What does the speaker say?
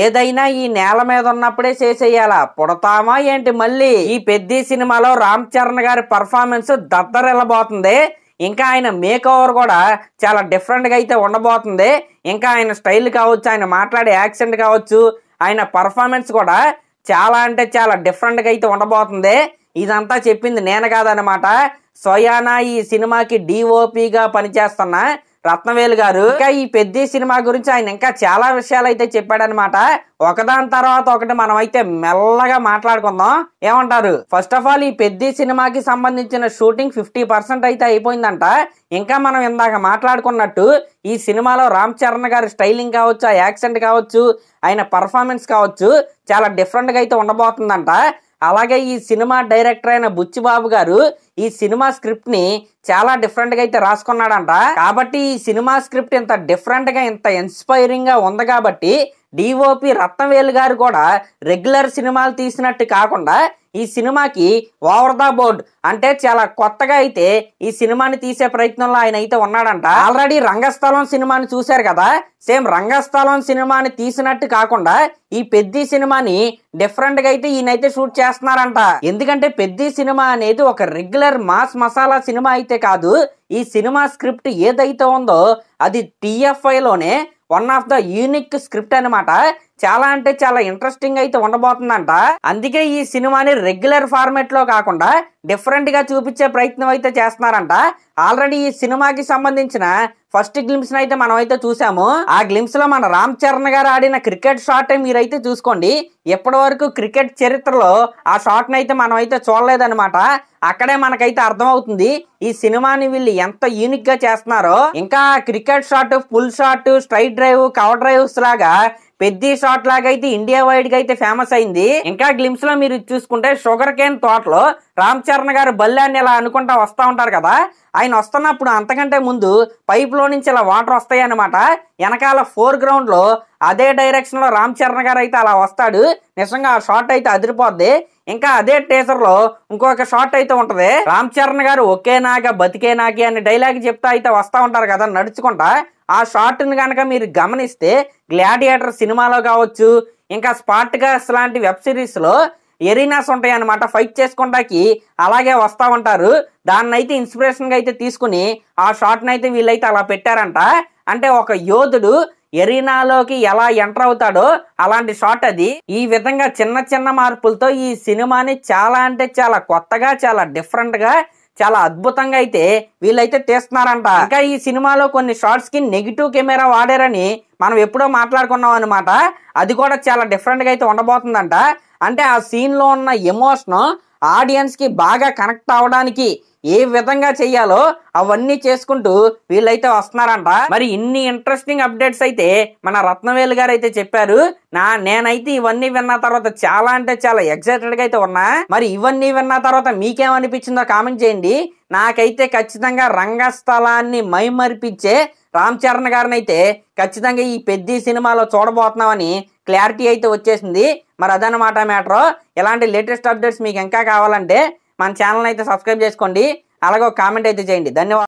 ఏదైనా ఈ నేల మీద ఉన్నప్పుడే చేసేయాలా, పుడతామా ఏంటి మళ్ళీ? ఈ పెద్ద సినిమాలో రామ్ చరణ్ గారి పర్ఫార్మెన్స్ దద్దరిల్లబోతుంది. ఇంకా ఆయన మేక్ ఓవర్ కూడా చాలా డిఫరెంట్గా అయితే ఉండబోతుంది. ఇంకా ఆయన స్టైల్ కావచ్చు, ఆయన మాట్లాడే యాక్సెంట్ కావచ్చు, ఆయన పర్ఫార్మెన్స్ కూడా చాలా అంటే చాలా డిఫరెంట్గా అయితే ఉండబోతుంది. ఇదంతా చెప్పింది నేను కాదనమాట, స్వయానా ఈ సినిమాకి డిఓపిగా పనిచేస్తున్న రత్నవేలు గారు. ఇంకా ఈ పెద్ద సినిమా గురించి ఆయన ఇంకా చాలా విషయాలు అయితే చెప్పాడనమాట. ఒకదాని తర్వాత ఒకటి మనం అయితే మెల్లగా మాట్లాడుకుందాం, ఏమంటారు? ఫస్ట్ ఆఫ్ ఆల్ ఈ పెద్ద సినిమాకి సంబంధించిన షూటింగ్ 50% అయితే అయిపోయిందంట. ఇంకా మనం ఇందాక మాట్లాడుకున్నట్టు ఈ సినిమాలో రామ్ చరణ్ గారి స్టైలింగ్ కావచ్చు, ఆ యాక్సెంట్ కావచ్చు, ఆయన పర్ఫార్మెన్స్ కావచ్చు, చాలా డిఫరెంట్గా అయితే ఉండబోతుందంట. అలాగే ఈ సినిమా డైరెక్టర్ అయిన బుచ్చిబాబు గారు ఈ సినిమా స్క్రిప్ట్ ని చాలా డిఫరెంట్ గా అయితే రాసుకున్నాడంట. కాబట్టి ఈ సినిమా స్క్రిప్ట్ ఇంత డిఫరెంట్ గా, ఇంత ఇన్స్పైరింగ్ గా ఉంది కాబట్టి డిఓపి రత్నవేలు గారు కూడా రెగ్యులర్ సినిమాలు తీసినట్టు కాకుండా ఈ సినిమాకి ఓవర్ ద బోర్డ్ అంటే చాలా కొత్తగా అయితే ఈ సినిమాని తీసే ప్రయత్నంలో ఆయన అయితే ఉన్నాడంట. ఆల్రెడీ రంగస్థలం సినిమాని చూశారు కదా, సేమ్ రంగస్థలం సినిమాని తీసినట్టు కాకుండా ఈ పెద్ద సినిమాని డిఫరెంట్ గా అయితే ఈయనైతే షూట్ చేస్తున్నారంట. ఎందుకంటే పెద్ద సినిమా అనేది ఒక రెగ్యులర్ మాస్ మసాలా సినిమా అయితే కాదు. ఈ సినిమా స్క్రిప్ట్ ఏదైతే ఉందో అది TFI లోనే one of the unique script అనమాట. చాలా అంటే చాలా ఇంట్రెస్టింగ్ అయితే ఉండబోతుందంట. అందుకే ఈ సినిమాని రెగ్యులర్ ఫార్మాట్ లో కాకుండా డిఫరెంట్ గా చూపించే ప్రయత్నం అయితే చేస్తున్నారంట. ఆల్రెడీ ఈ సినిమాకి సంబంధించిన ఫస్ట్ గ్లింప్స్ అయితే మనం అయితే చూసాము. ఆ గ్లింప్స్ లో మన రామ్ చరణ్ గారు ఆడిన క్రికెట్ షాట్ మీరైతే చూసుకోండి. ఎప్పటి వరకు క్రికెట్ చరిత్రలో ఆ షాట్ అయితే మనం అయితే చూడలేదన్నమాట. అక్కడే మనకైతే అర్థమవుతుంది ఈ సినిమాని వీళ్ళు ఎంత యూనిక్ గా చేస్తున్నారో. ఇంకా cricket shot, full shot, straight drive, cover drives లాగా పెద్ద షాట్ లాగా అయితే ఇండియా వైడ్ గా అయితే ఫేమస్ అయింది. ఇంకా గ్లింప్స్ లో మీరు చూసుకుంటే షుగర్ కేన్ తోటలో రామ్ చరణ్ గారు బల్లాన్ని ఇలా అనుకుంటా వస్తా ఉంటారు కదా, ఆయన వస్తున్నప్పుడు అంతకంటే ముందు పైప్ లో నుంచి ఇలా వాటర్ వస్తాయి అనమాట. వెనకాల ఫోర్ గ్రౌండ్ లో అదే డైరెక్షన్ లో రామ్ చరణ్ గారు అయితే అలా వస్తాడు. నిజంగా ఆ షాట్ అయితే అదిరిపోద్ది. ఇంకా అదే టీజర్ లో ఇంకొక షాట్ అయితే ఉంటది. రామ్ చరణ్ గారు ఒకే నాగ బతికే నాకి అనే డైలాగ్ చెప్తా అయితే వస్తా ఉంటారు కదా నడుచుకుంటా. ఆ షాట్ ని కనుక మీరు గమనిస్తే గ్లాడియేటర్ సినిమాలో కావచ్చు, ఇంకా స్పార్టకస్ లాంటి వెబ్ సిరీస్ లో ఎరీనాస్ ఉంటాయి అనమాట, ఫైట్ చేసుకుంటాకి అలాగే వస్తా ఉంటారు. దాన్ని అయితే ఇన్స్పిరేషన్ గా అయితే తీసుకుని ఆ షాట్ ని అయితే వీళ్ళైతే అలా పెట్టారంట. అంటే ఒక యోధుడు ఎరీనాలోకి ఎలా ఎంటర్ అవుతాడో అలాంటి షాట్ అది. ఈ విధంగా చిన్న చిన్న మార్పులతో ఈ సినిమాని చాలా అంటే చాలా కొత్తగా, చాలా డిఫరెంట్ గా, చాలా అద్భుతంగా అయితే వీళ్ళైతే తీస్తున్నారంట. ఇంకా ఈ సినిమాలో కొన్ని షార్ట్స్ కి నెగిటివ్ కెమెరా వాడారని మనం ఎప్పుడో మాట్లాడుకున్నాం అనమాట. అది కూడా చాలా డిఫరెంట్ గా అయితే ఉండబోతుందంట. అంటే ఆ సీన్ లో ఉన్న ఎమోషన్ ఆడియన్స్ కి బాగా కనెక్ట్ అవడానికి ఏ విధంగా చెయ్యాలో అవన్నీ చేసుకుంటూ వీళ్ళైతే వస్తున్నారంట. మరి ఇన్ని ఇంట్రెస్టింగ్ అప్డేట్స్ అయితే మన రత్నవేలు గారు అయితే చెప్పారు. నేనైతే ఇవన్నీ విన్న తర్వాత చాలా అంటే చాలా ఎక్సైటెడ్ గా అయితే ఉన్నా. మరి ఇవన్నీ విన్న తర్వాత మీకేమనిపించిందో కామెంట్ చేయండి. నాకైతే ఖచ్చితంగా రంగస్థలాన్ని మైమరిపించే రామ్ చరణ్ గారిని అయితే ఖచ్చితంగా ఈ పెద్ద సినిమాలో చూడబోతున్నామని క్లారిటీ అయితే వచ్చేసింది. మరి అదనమాట మ్యాటర్. ఇలాంటి లేటెస్ట్ అప్డేట్స్ మీకు ఇంకా కావాలంటే మన ఛానల్ అయితే సబ్స్క్రైబ్ చేసుకోండి. అలాగే ఒక కామెంట్ అయితే చేయండి. ధన్యవాదాలు.